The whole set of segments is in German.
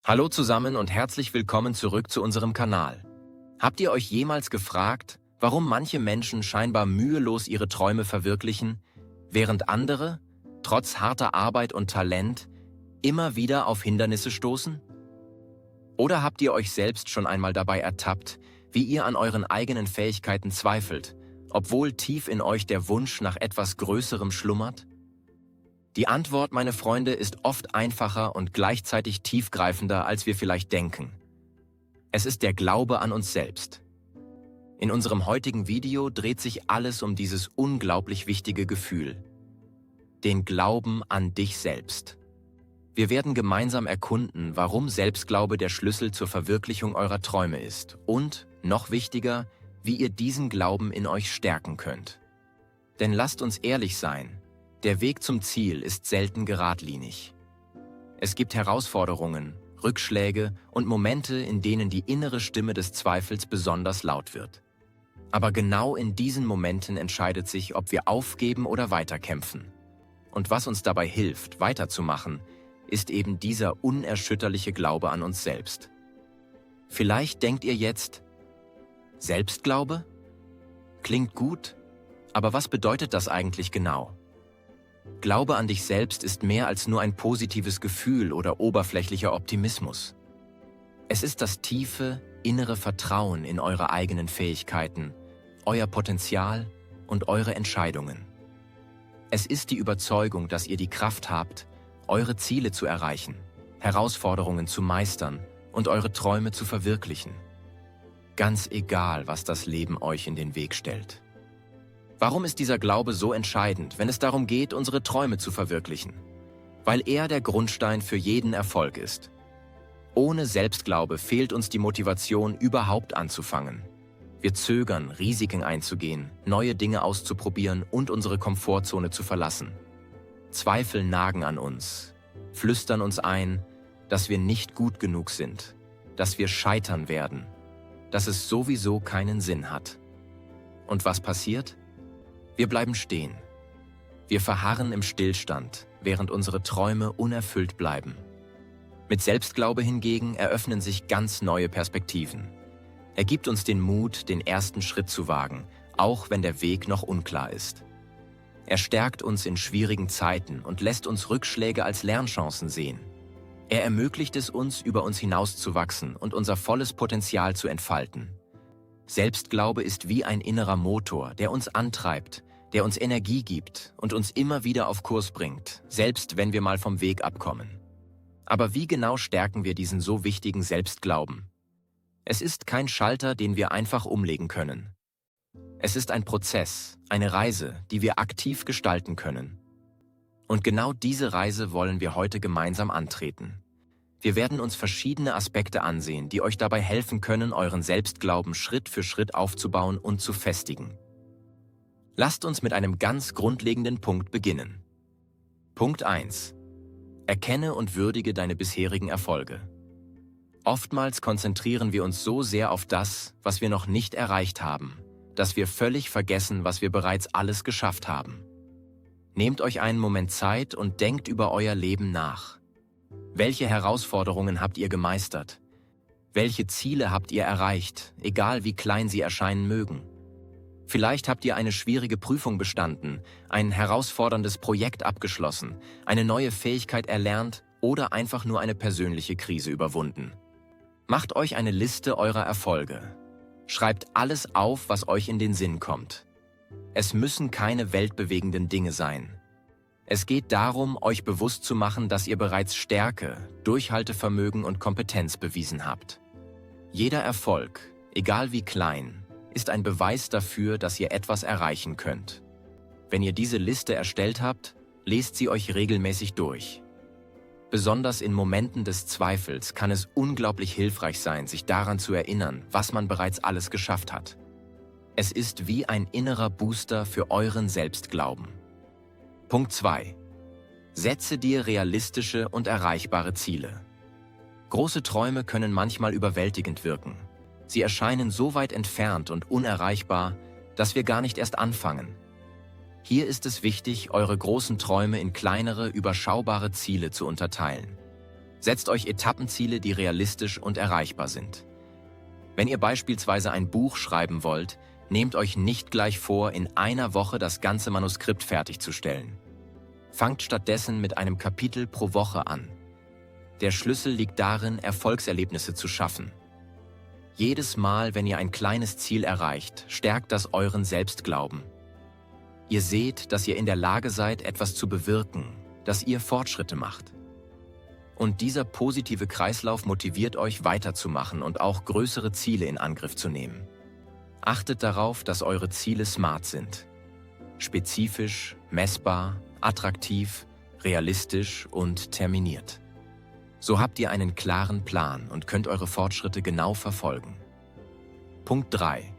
Hallo zusammen und herzlich willkommen zurück zu unserem Kanal. Habt ihr euch jemals gefragt, warum manche Menschen scheinbar mühelos ihre Träume verwirklichen, während andere, trotz harter Arbeit und Talent, immer wieder auf Hindernisse stoßen? Oder habt ihr euch selbst schon einmal dabei ertappt, wie ihr an euren eigenen Fähigkeiten zweifelt, obwohl tief in euch der Wunsch nach etwas Größerem schlummert? Die Antwort, meine Freunde, ist oft einfacher und gleichzeitig tiefgreifender, als wir vielleicht denken. Es ist der Glaube an uns selbst. In unserem heutigen Video dreht sich alles um dieses unglaublich wichtige Gefühl: den Glauben an dich selbst. Wir werden gemeinsam erkunden, warum Selbstglaube der Schlüssel zur Verwirklichung eurer Träume ist und, noch wichtiger, wie ihr diesen Glauben in euch stärken könnt. Denn lasst uns ehrlich sein: Der Weg zum Ziel ist selten geradlinig. Es gibt Herausforderungen, Rückschläge und Momente, in denen die innere Stimme des Zweifels besonders laut wird. Aber genau in diesen Momenten entscheidet sich, ob wir aufgeben oder weiterkämpfen. Und was uns dabei hilft, weiterzumachen, ist eben dieser unerschütterliche Glaube an uns selbst. Vielleicht denkt ihr jetzt: Selbstglaube? Klingt gut, aber was bedeutet das eigentlich genau? Glaube an dich selbst ist mehr als nur ein positives Gefühl oder oberflächlicher Optimismus. Es ist das tiefe, innere Vertrauen in eure eigenen Fähigkeiten, euer Potenzial und eure Entscheidungen. Es ist die Überzeugung, dass ihr die Kraft habt, eure Ziele zu erreichen, Herausforderungen zu meistern und eure Träume zu verwirklichen. Ganz egal, was das Leben euch in den Weg stellt. Warum ist dieser Glaube so entscheidend, wenn es darum geht, unsere Träume zu verwirklichen? Weil er der Grundstein für jeden Erfolg ist. Ohne Selbstglaube fehlt uns die Motivation, überhaupt anzufangen. Wir zögern, Risiken einzugehen, neue Dinge auszuprobieren und unsere Komfortzone zu verlassen. Zweifel nagen an uns, flüstern uns ein, dass wir nicht gut genug sind, dass wir scheitern werden, dass es sowieso keinen Sinn hat. Und was passiert? Wir bleiben stehen. Wir verharren im Stillstand, während unsere Träume unerfüllt bleiben. Mit Selbstglaube hingegen eröffnen sich ganz neue Perspektiven. Er gibt uns den Mut, den ersten Schritt zu wagen, auch wenn der Weg noch unklar ist. Er stärkt uns in schwierigen Zeiten und lässt uns Rückschläge als Lernchancen sehen. Er ermöglicht es uns, über uns hinauszuwachsen und unser volles Potenzial zu entfalten. Selbstglaube ist wie ein innerer Motor, der uns antreibt, der uns Energie gibt und uns immer wieder auf Kurs bringt, selbst wenn wir mal vom Weg abkommen. Aber wie genau stärken wir diesen so wichtigen Selbstglauben? Es ist kein Schalter, den wir einfach umlegen können. Es ist ein Prozess, eine Reise, die wir aktiv gestalten können. Und genau diese Reise wollen wir heute gemeinsam antreten. Wir werden uns verschiedene Aspekte ansehen, die euch dabei helfen können, euren Selbstglauben Schritt für Schritt aufzubauen und zu festigen. Lasst uns mit einem ganz grundlegenden Punkt beginnen. Punkt 1. Erkenne und würdige deine bisherigen Erfolge. Oftmals konzentrieren wir uns so sehr auf das, was wir noch nicht erreicht haben, dass wir völlig vergessen, was wir bereits alles geschafft haben. Nehmt euch einen Moment Zeit und denkt über euer Leben nach. Welche Herausforderungen habt ihr gemeistert? Welche Ziele habt ihr erreicht, egal wie klein sie erscheinen mögen? Vielleicht habt ihr eine schwierige Prüfung bestanden, ein herausforderndes Projekt abgeschlossen, eine neue Fähigkeit erlernt oder einfach nur eine persönliche Krise überwunden. Macht euch eine Liste eurer Erfolge. Schreibt alles auf, was euch in den Sinn kommt. Es müssen keine weltbewegenden Dinge sein. Es geht darum, euch bewusst zu machen, dass ihr bereits Stärke, Durchhaltevermögen und Kompetenz bewiesen habt. Jeder Erfolg, egal wie klein, ist ein Beweis dafür, dass ihr etwas erreichen könnt. Wenn ihr diese Liste erstellt habt, lest sie euch regelmäßig durch. Besonders in Momenten des Zweifels kann es unglaublich hilfreich sein, sich daran zu erinnern, was man bereits alles geschafft hat. Es ist wie ein innerer Booster für euren Selbstglauben. Punkt 2. Setze dir realistische und erreichbare Ziele. Große Träume können manchmal überwältigend wirken. Sie erscheinen so weit entfernt und unerreichbar, dass wir gar nicht erst anfangen. Hier ist es wichtig, eure großen Träume in kleinere, überschaubare Ziele zu unterteilen. Setzt euch Etappenziele, die realistisch und erreichbar sind. Wenn ihr beispielsweise ein Buch schreiben wollt, nehmt euch nicht gleich vor, in einer Woche das ganze Manuskript fertigzustellen. Fangt stattdessen mit einem Kapitel pro Woche an. Der Schlüssel liegt darin, Erfolgserlebnisse zu schaffen. Jedes Mal, wenn ihr ein kleines Ziel erreicht, stärkt das euren Selbstglauben. Ihr seht, dass ihr in der Lage seid, etwas zu bewirken, dass ihr Fortschritte macht. Und dieser positive Kreislauf motiviert euch weiterzumachen und auch größere Ziele in Angriff zu nehmen. Achtet darauf, dass eure Ziele smart sind. Spezifisch, messbar, attraktiv, realistisch und terminiert. So habt ihr einen klaren Plan und könnt eure Fortschritte genau verfolgen. Punkt 3.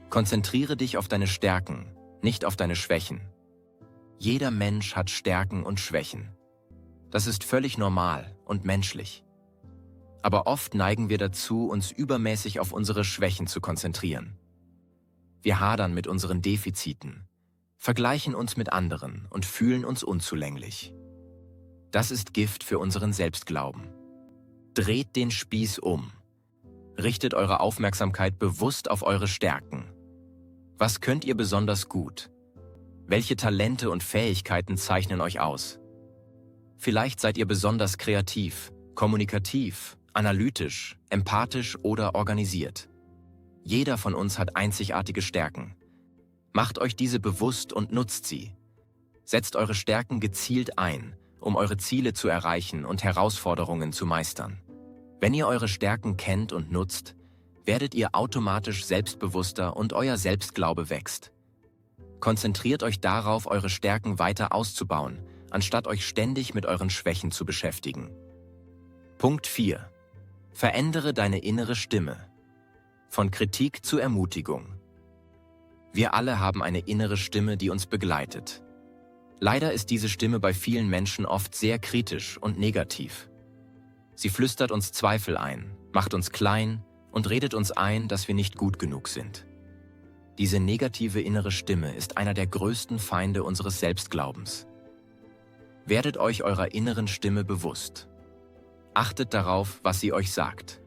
Konzentriere dich auf deine Stärken, nicht auf deine Schwächen. Jeder Mensch hat Stärken und Schwächen. Das ist völlig normal und menschlich. Aber oft neigen wir dazu, uns übermäßig auf unsere Schwächen zu konzentrieren. Wir hadern mit unseren Defiziten, vergleichen uns mit anderen und fühlen uns unzulänglich. Das ist Gift für unseren Selbstglauben. Dreht den Spieß um. Richtet eure Aufmerksamkeit bewusst auf eure Stärken. Was könnt ihr besonders gut? Welche Talente und Fähigkeiten zeichnen euch aus? Vielleicht seid ihr besonders kreativ, kommunikativ, analytisch, empathisch oder organisiert. Jeder von uns hat einzigartige Stärken. Macht euch diese bewusst und nutzt sie. Setzt eure Stärken gezielt ein, um eure Ziele zu erreichen und Herausforderungen zu meistern. Wenn ihr eure Stärken kennt und nutzt, werdet ihr automatisch selbstbewusster und euer Selbstglaube wächst. Konzentriert euch darauf, eure Stärken weiter auszubauen, anstatt euch ständig mit euren Schwächen zu beschäftigen. Punkt 4. Verändere deine innere Stimme. Von Kritik zu Ermutigung. Wir alle haben eine innere Stimme, die uns begleitet. Leider ist diese Stimme bei vielen Menschen oft sehr kritisch und negativ. Sie flüstert uns Zweifel ein, macht uns klein und redet uns ein, dass wir nicht gut genug sind. Diese negative innere Stimme ist einer der größten Feinde unseres Selbstglaubens. Werdet euch eurer inneren Stimme bewusst. Achtet darauf, was sie euch sagt.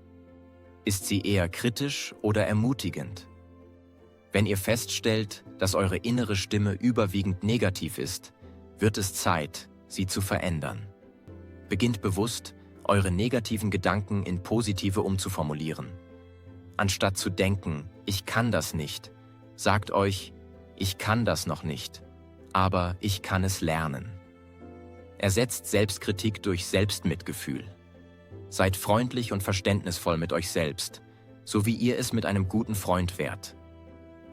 Ist sie eher kritisch oder ermutigend? Wenn ihr feststellt, dass eure innere Stimme überwiegend negativ ist, wird es Zeit, sie zu verändern. Beginnt bewusst, eure negativen Gedanken in positive umzuformulieren. Anstatt zu denken, ich kann das nicht, sagt euch, ich kann das noch nicht, aber ich kann es lernen. Ersetzt Selbstkritik durch Selbstmitgefühl. Seid freundlich und verständnisvoll mit euch selbst, so wie ihr es mit einem guten Freund wärt.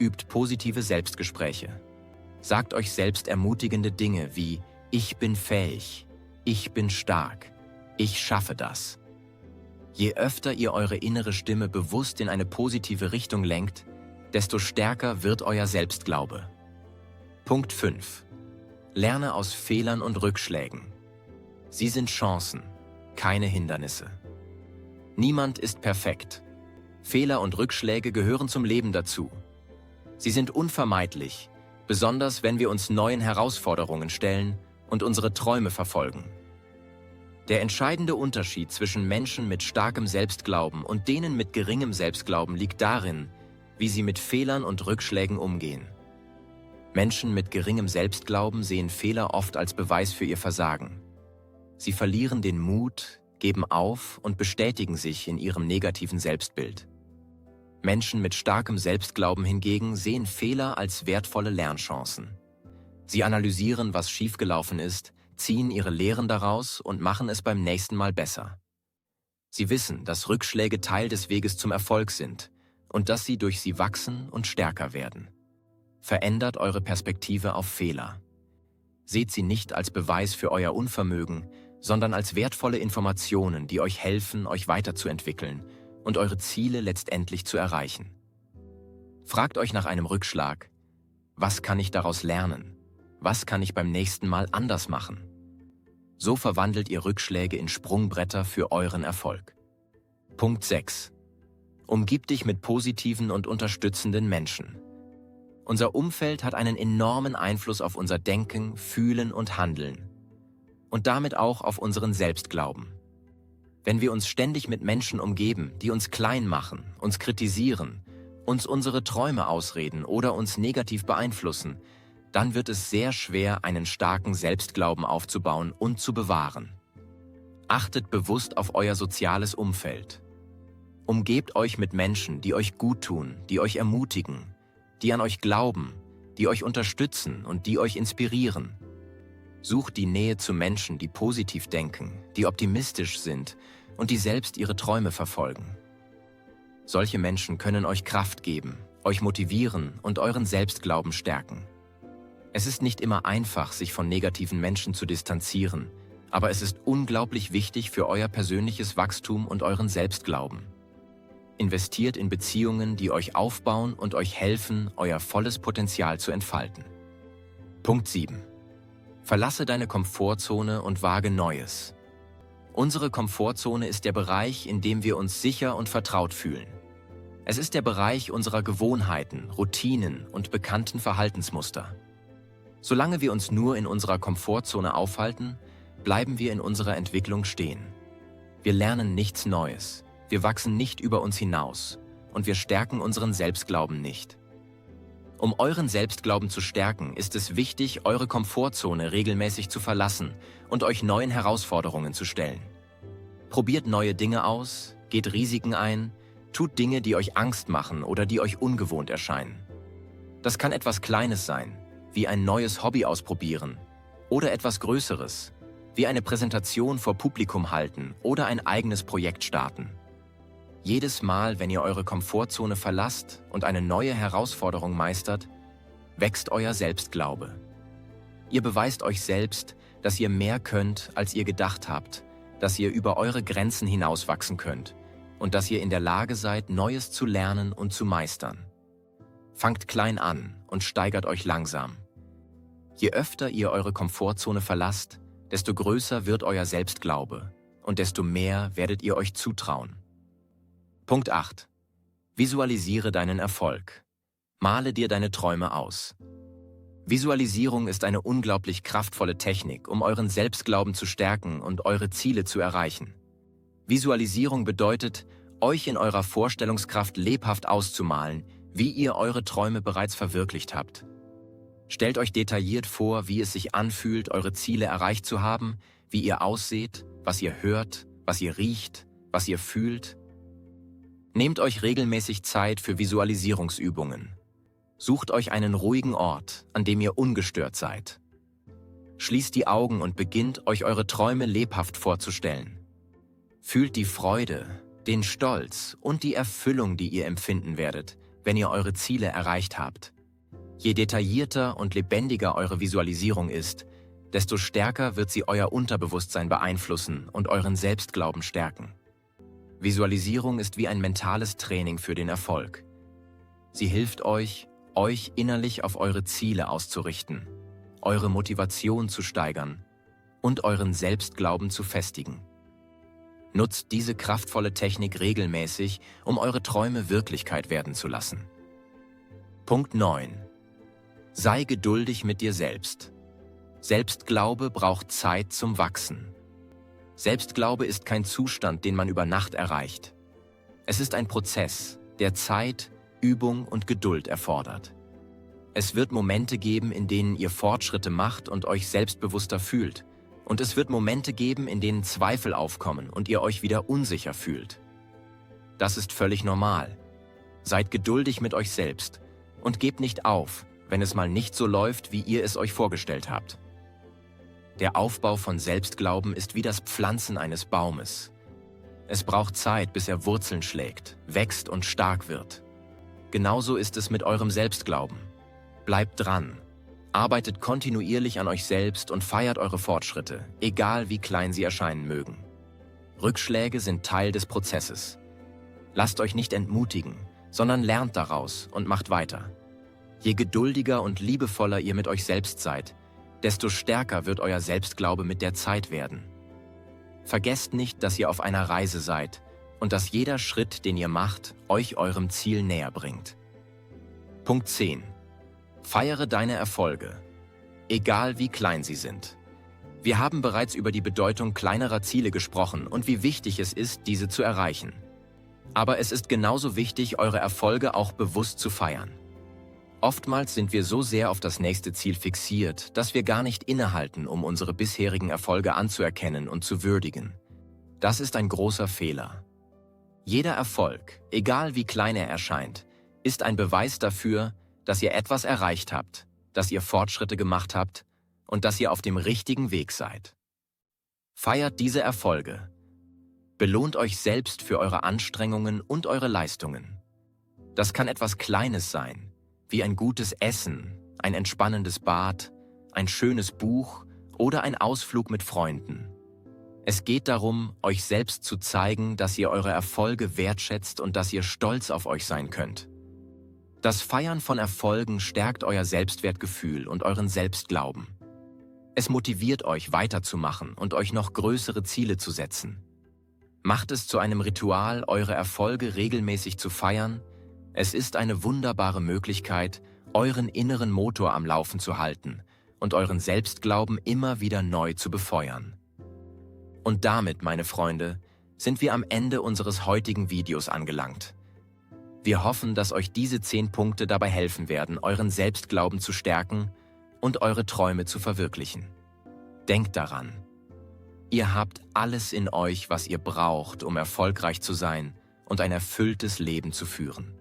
Übt positive Selbstgespräche. Sagt euch selbst ermutigende Dinge wie ich bin fähig, ich bin stark, ich schaffe das. Je öfter ihr eure innere Stimme bewusst in eine positive Richtung lenkt, desto stärker wird euer Selbstglaube. Punkt 5. Lerne aus Fehlern und Rückschlägen. Sie sind Chancen, keine Hindernisse. Niemand ist perfekt. Fehler und Rückschläge gehören zum Leben dazu. Sie sind unvermeidlich, besonders wenn wir uns neuen Herausforderungen stellen und unsere Träume verfolgen. Der entscheidende Unterschied zwischen Menschen mit starkem Selbstglauben und denen mit geringem Selbstglauben liegt darin, wie sie mit Fehlern und Rückschlägen umgehen. Menschen mit geringem Selbstglauben sehen Fehler oft als Beweis für ihr Versagen. Sie verlieren den Mut, geben auf und bestätigen sich in ihrem negativen Selbstbild. Menschen mit starkem Selbstglauben hingegen sehen Fehler als wertvolle Lernchancen. Sie analysieren, was schiefgelaufen ist, ziehen ihre Lehren daraus und machen es beim nächsten Mal besser. Sie wissen, dass Rückschläge Teil des Weges zum Erfolg sind und dass sie durch sie wachsen und stärker werden. Verändert eure Perspektive auf Fehler. Seht sie nicht als Beweis für euer Unvermögen, sondern als wertvolle Informationen, die euch helfen, euch weiterzuentwickeln und eure Ziele letztendlich zu erreichen. Fragt euch nach einem Rückschlag, was kann ich daraus lernen? Was kann ich beim nächsten Mal anders machen? So verwandelt ihr Rückschläge in Sprungbretter für euren Erfolg. Punkt 6. Umgib dich mit positiven und unterstützenden Menschen. Unser Umfeld hat einen enormen Einfluss auf unser Denken, Fühlen und Handeln. Und damit auch auf unseren Selbstglauben. Wenn wir uns ständig mit Menschen umgeben, die uns klein machen, uns kritisieren, uns unsere Träume ausreden oder uns negativ beeinflussen, dann wird es sehr schwer, einen starken Selbstglauben aufzubauen und zu bewahren. Achtet bewusst auf euer soziales Umfeld. Umgebt euch mit Menschen, die euch gut tun, die euch ermutigen, die an euch glauben, die euch unterstützen und die euch inspirieren. Sucht die Nähe zu Menschen, die positiv denken, die optimistisch sind und die selbst ihre Träume verfolgen. Solche Menschen können euch Kraft geben, euch motivieren und euren Selbstglauben stärken. Es ist nicht immer einfach, sich von negativen Menschen zu distanzieren, aber es ist unglaublich wichtig für euer persönliches Wachstum und euren Selbstglauben. Investiert in Beziehungen, die euch aufbauen und euch helfen, euer volles Potenzial zu entfalten. Punkt 7. Verlasse deine Komfortzone und wage Neues. Unsere Komfortzone ist der Bereich, in dem wir uns sicher und vertraut fühlen. Es ist der Bereich unserer Gewohnheiten, Routinen und bekannten Verhaltensmuster. Solange wir uns nur in unserer Komfortzone aufhalten, bleiben wir in unserer Entwicklung stehen. Wir lernen nichts Neues, wir wachsen nicht über uns hinaus und wir stärken unseren Selbstglauben nicht. Um euren Selbstglauben zu stärken, ist es wichtig, eure Komfortzone regelmäßig zu verlassen und euch neuen Herausforderungen zu stellen. Probiert neue Dinge aus, geht Risiken ein, tut Dinge, die euch Angst machen oder die euch ungewohnt erscheinen. Das kann etwas Kleines sein, wie ein neues Hobby ausprobieren, oder etwas Größeres, wie eine Präsentation vor Publikum halten oder ein eigenes Projekt starten. Jedes Mal, wenn ihr eure Komfortzone verlasst und eine neue Herausforderung meistert, wächst euer Selbstglaube. Ihr beweist euch selbst, dass ihr mehr könnt, als ihr gedacht habt, dass ihr über eure Grenzen hinauswachsen könnt und dass ihr in der Lage seid, Neues zu lernen und zu meistern. Fangt klein an und steigert euch langsam. Je öfter ihr eure Komfortzone verlasst, desto größer wird euer Selbstglaube und desto mehr werdet ihr euch zutrauen. Punkt 8. Visualisiere deinen Erfolg. Male dir deine Träume aus. Visualisierung ist eine unglaublich kraftvolle Technik, um euren Selbstglauben zu stärken und eure Ziele zu erreichen. Visualisierung bedeutet, euch in eurer Vorstellungskraft lebhaft auszumalen, wie ihr eure Träume bereits verwirklicht habt. Stellt euch detailliert vor, wie es sich anfühlt, eure Ziele erreicht zu haben, wie ihr ausseht, was ihr hört, was ihr riecht, was ihr fühlt. Nehmt euch regelmäßig Zeit für Visualisierungsübungen. Sucht euch einen ruhigen Ort, an dem ihr ungestört seid. Schließt die Augen und beginnt, euch eure Träume lebhaft vorzustellen. Fühlt die Freude, den Stolz und die Erfüllung, die ihr empfinden werdet, wenn ihr eure Ziele erreicht habt. Je detaillierter und lebendiger eure Visualisierung ist, desto stärker wird sie euer Unterbewusstsein beeinflussen und euren Selbstglauben stärken. Visualisierung ist wie ein mentales Training für den Erfolg. Sie hilft euch innerlich auf eure Ziele auszurichten, eure Motivation zu steigern und euren Selbstglauben zu festigen. Nutzt diese kraftvolle Technik regelmäßig, um eure Träume Wirklichkeit werden zu lassen. Punkt 9. Sei geduldig mit dir selbst. Selbstglaube braucht Zeit zum Wachsen. Selbstglaube ist kein Zustand, den man über Nacht erreicht. Es ist ein Prozess, der Zeit, Übung und Geduld erfordert. Es wird Momente geben, in denen ihr Fortschritte macht und euch selbstbewusster fühlt. Und es wird Momente geben, in denen Zweifel aufkommen und ihr euch wieder unsicher fühlt. Das ist völlig normal. Seid geduldig mit euch selbst und gebt nicht auf, wenn es mal nicht so läuft, wie ihr es euch vorgestellt habt. Der Aufbau von Selbstglauben ist wie das Pflanzen eines Baumes. Es braucht Zeit, bis er Wurzeln schlägt, wächst und stark wird. Genauso ist es mit eurem Selbstglauben. Bleibt dran. Arbeitet kontinuierlich an euch selbst und feiert eure Fortschritte, egal wie klein sie erscheinen mögen. Rückschläge sind Teil des Prozesses. Lasst euch nicht entmutigen, sondern lernt daraus und macht weiter. Je geduldiger und liebevoller ihr mit euch selbst seid, desto stärker wird euer Selbstglaube mit der Zeit werden. Vergesst nicht, dass ihr auf einer Reise seid und dass jeder Schritt, den ihr macht, euch eurem Ziel näher bringt. Punkt 10. Feiere deine Erfolge, egal wie klein sie sind. Wir haben bereits über die Bedeutung kleinerer Ziele gesprochen und wie wichtig es ist, diese zu erreichen. Aber es ist genauso wichtig, eure Erfolge auch bewusst zu feiern. Oftmals sind wir so sehr auf das nächste Ziel fixiert, dass wir gar nicht innehalten, um unsere bisherigen Erfolge anzuerkennen und zu würdigen. Das ist ein großer Fehler. Jeder Erfolg, egal wie klein er erscheint, ist ein Beweis dafür, dass ihr etwas erreicht habt, dass ihr Fortschritte gemacht habt und dass ihr auf dem richtigen Weg seid. Feiert diese Erfolge. Belohnt euch selbst für eure Anstrengungen und eure Leistungen. Das kann etwas Kleines sein, wie ein gutes Essen, ein entspannendes Bad, ein schönes Buch oder ein Ausflug mit Freunden. Es geht darum, euch selbst zu zeigen, dass ihr eure Erfolge wertschätzt und dass ihr stolz auf euch sein könnt. Das Feiern von Erfolgen stärkt euer Selbstwertgefühl und euren Selbstglauben. Es motiviert euch, weiterzumachen und euch noch größere Ziele zu setzen. Macht es zu einem Ritual, eure Erfolge regelmäßig zu feiern. Es ist eine wunderbare Möglichkeit, euren inneren Motor am Laufen zu halten und euren Selbstglauben immer wieder neu zu befeuern. Und damit, meine Freunde, sind wir am Ende unseres heutigen Videos angelangt. Wir hoffen, dass euch diese 10 Punkte dabei helfen werden, euren Selbstglauben zu stärken und eure Träume zu verwirklichen. Denkt daran, ihr habt alles in euch, was ihr braucht, um erfolgreich zu sein und ein erfülltes Leben zu führen.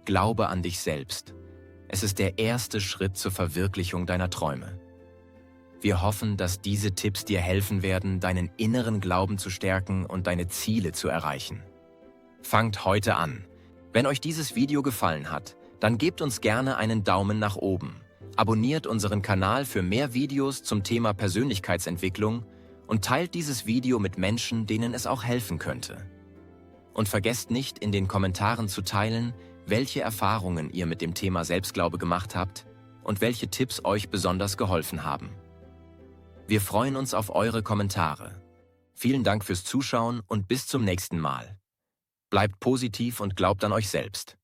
Glaube an dich selbst. Es ist der erste Schritt zur Verwirklichung deiner Träume. Wir hoffen, dass diese Tipps dir helfen werden, deinen inneren Glauben zu stärken und deine Ziele zu erreichen. Fangt heute an. Wenn euch dieses Video gefallen hat, dann gebt uns gerne einen Daumen nach oben. Abonniert unseren Kanal für mehr Videos zum Thema Persönlichkeitsentwicklung und teilt dieses Video mit Menschen, denen es auch helfen könnte. Und vergesst nicht, in den Kommentaren zu teilen, welche Erfahrungen ihr mit dem Thema Selbstglaube gemacht habt und welche Tipps euch besonders geholfen haben. Wir freuen uns auf eure Kommentare. Vielen Dank fürs Zuschauen und bis zum nächsten Mal. Bleibt positiv und glaubt an euch selbst.